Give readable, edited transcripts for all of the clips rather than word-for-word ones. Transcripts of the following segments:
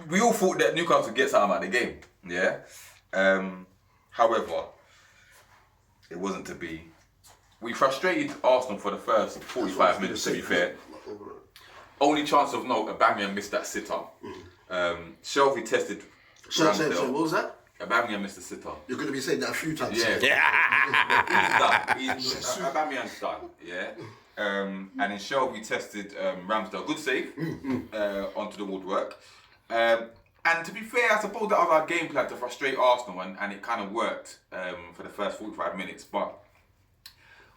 we all thought that Newcastle would get something out of the game. Yeah. However, it wasn't to be. We frustrated Arsenal for the first 45 minutes, to be fair. Only chance of note, Aubameyang missed that sitter. Shelby tested So what was that? Aubameyang missed the sitter. You're going to be saying that a few times. Yeah. He's done. Aubameyang's done. Yeah. And then Shelby tested Ramsdale. Good save onto the woodwork. And to be fair, I suppose that was our game plan to frustrate Arsenal, and it kind of worked for the first 45 minutes. But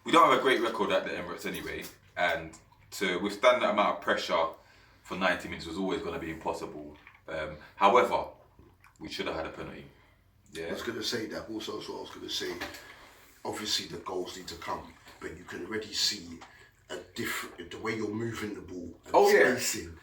we don't have a great record at the Emirates anyway, and to withstand that amount of pressure for 90 minutes was always going to be impossible. However, we should have had a penalty. Yeah. I was going to say that also. So I was going to say, obviously the goals need to come, but you can already see a different the way you're moving the ball. And spacing,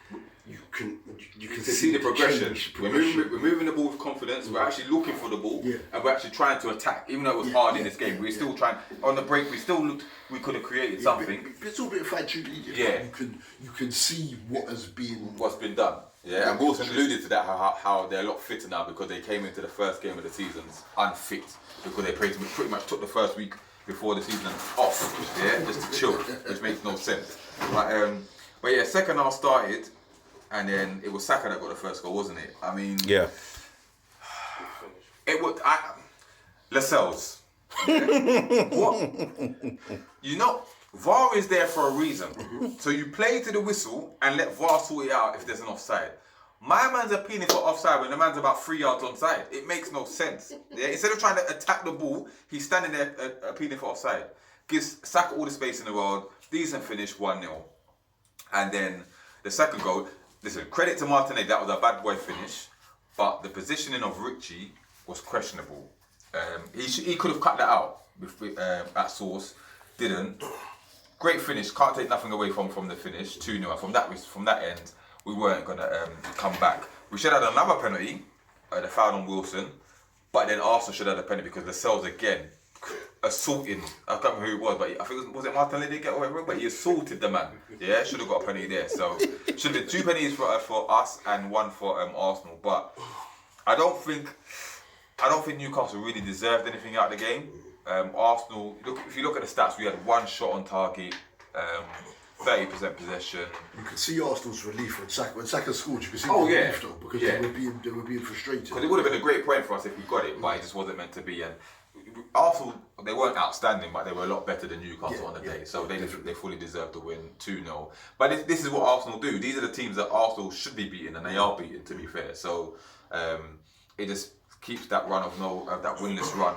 you can see the progression. We're moving the ball with confidence. We're actually looking for the ball, and we're actually trying to attack. Even though it was hard in this game, we're still trying. On the break, we still looked. We could have created something. It's all a bit of fine-tuning. You can see what's been done. Yeah, and Wilson alluded to that, how they're a lot fitter now because they came into the first game of the season unfit because they pretty much took the first week before the season off, just to chill, which makes no sense. But yeah, second half started, and then it was Saka that got the first goal, wasn't it? I mean, yeah. It would. Lascelles. What? You know, VAR is there for a reason. So you play to the whistle and let VAR sort it out if there's an offside. My man's appealing for offside when the man's about 3 yards onside. It makes no sense. Yeah, instead of trying to attack the ball, he's standing there appealing for offside. Gives Saka all the space in the world. Decent finish, 1-0. And then the second goal. Listen, credit to Martinelli, that was a bad boy finish, but the positioning of Richie was questionable. He could have cut that out at source, didn't. Great finish, can't take nothing away from the finish, 2-0. From that end, we weren't going to come back. We should have had another penalty, the foul on Wilson, but then Arsenal should have had a penalty because Lascelles again assaulting, I can't remember who it was, but I think was it Martinelli did get away with it, but he assaulted the man. Yeah, should have got a penalty there. So should have been 2 penalties for us and 1 for Arsenal. But I don't think Newcastle really deserved anything out of the game. Arsenal, if you look at the stats, we had 1 shot on target, 30% possession. You could see Arsenal's relief when Saka scored. You could see the relief though, because they were being frustrated. Because it would have been a great point for us if we got it, but it just wasn't meant to be. And Arsenal, they weren't outstanding, but they were a lot better than Newcastle on the day. So they fully deserved to win 2-0. But this is what Arsenal do. These are the teams that Arsenal should be beating, and they are beating, to be fair. So it just keeps that run of that winless run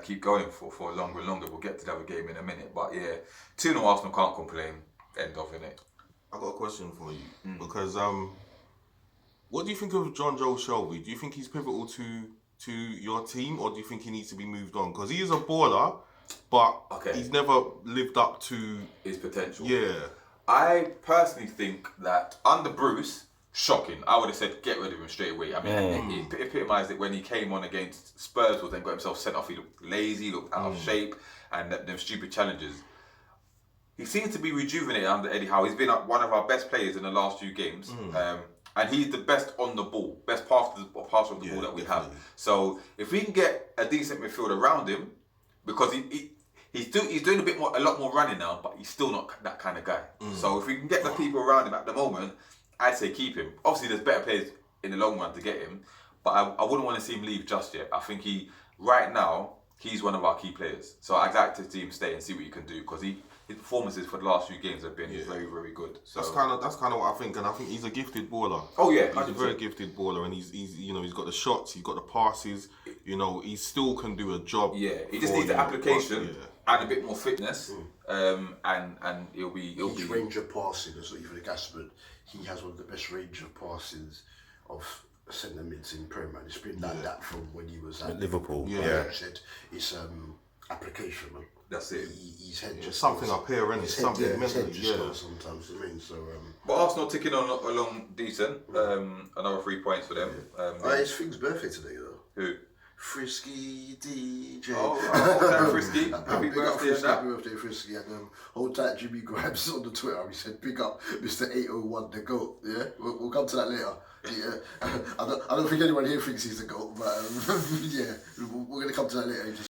keep going for longer and longer. We'll get to the other game in a minute. But yeah, 2-0 Arsenal, can't complain. End of, innit? I got a question for you because what do you think of John Joe Shelby? Do you think he's pivotal to your team, or do you think he needs to be moved on? Because he is a baller, but he's never lived up to his potential. Yeah, I personally think that under Bruce, shocking. I would have said get rid of him straight away. I mean, he epitomised it when he came on against Spurs, and got himself sent off. He looked lazy, looked out of shape, and them stupid challenges. He seems to be rejuvenated under Eddie Howe. He's been one of our best players in the last few games. And he's the best on the ball, best passer of the ball that we have. So if we can get a decent midfield around him, because he's doing a lot more running now, but he's still not that kind of guy. So if we can get the people around him at the moment, I'd say keep him. Obviously, there's better players in the long run to get him, but I wouldn't want to see him leave just yet. I think right now, he's one of our key players. So I'd like to see him stay and see what he can do, because his performances for the last few games have been very, very good. So that's kind of what I think, and I think he's a gifted baller. Oh yeah, he's a very gifted baller, and he's he's got the shots, he's got the passes. He still can do a job. Yeah, he just needs the application and a bit more fitness, and he'll be range of passing. So even Gasman, he has one of the best range of passes of centre mids in Premier. It's been like that from when he was at Liverpool. Yeah, said it's application, man. That's it. His head just something up here, and it's something mentally. Sometimes I mean, so. But Arsenal ticking along decent. Another 3 points for them. It's Fing's birthday today, though. Who? Frisky DJ. Oh, that Frisky. Happy birthday, Frisky, that. happy birthday, Frisky. And hold tight, Jimmy Grimes on the Twitter. He said, "Big up, Mr. 801, the GOAT." Yeah, we'll come to that later. Yeah, I don't think anyone here thinks he's the GOAT, but yeah, we're gonna come to that later.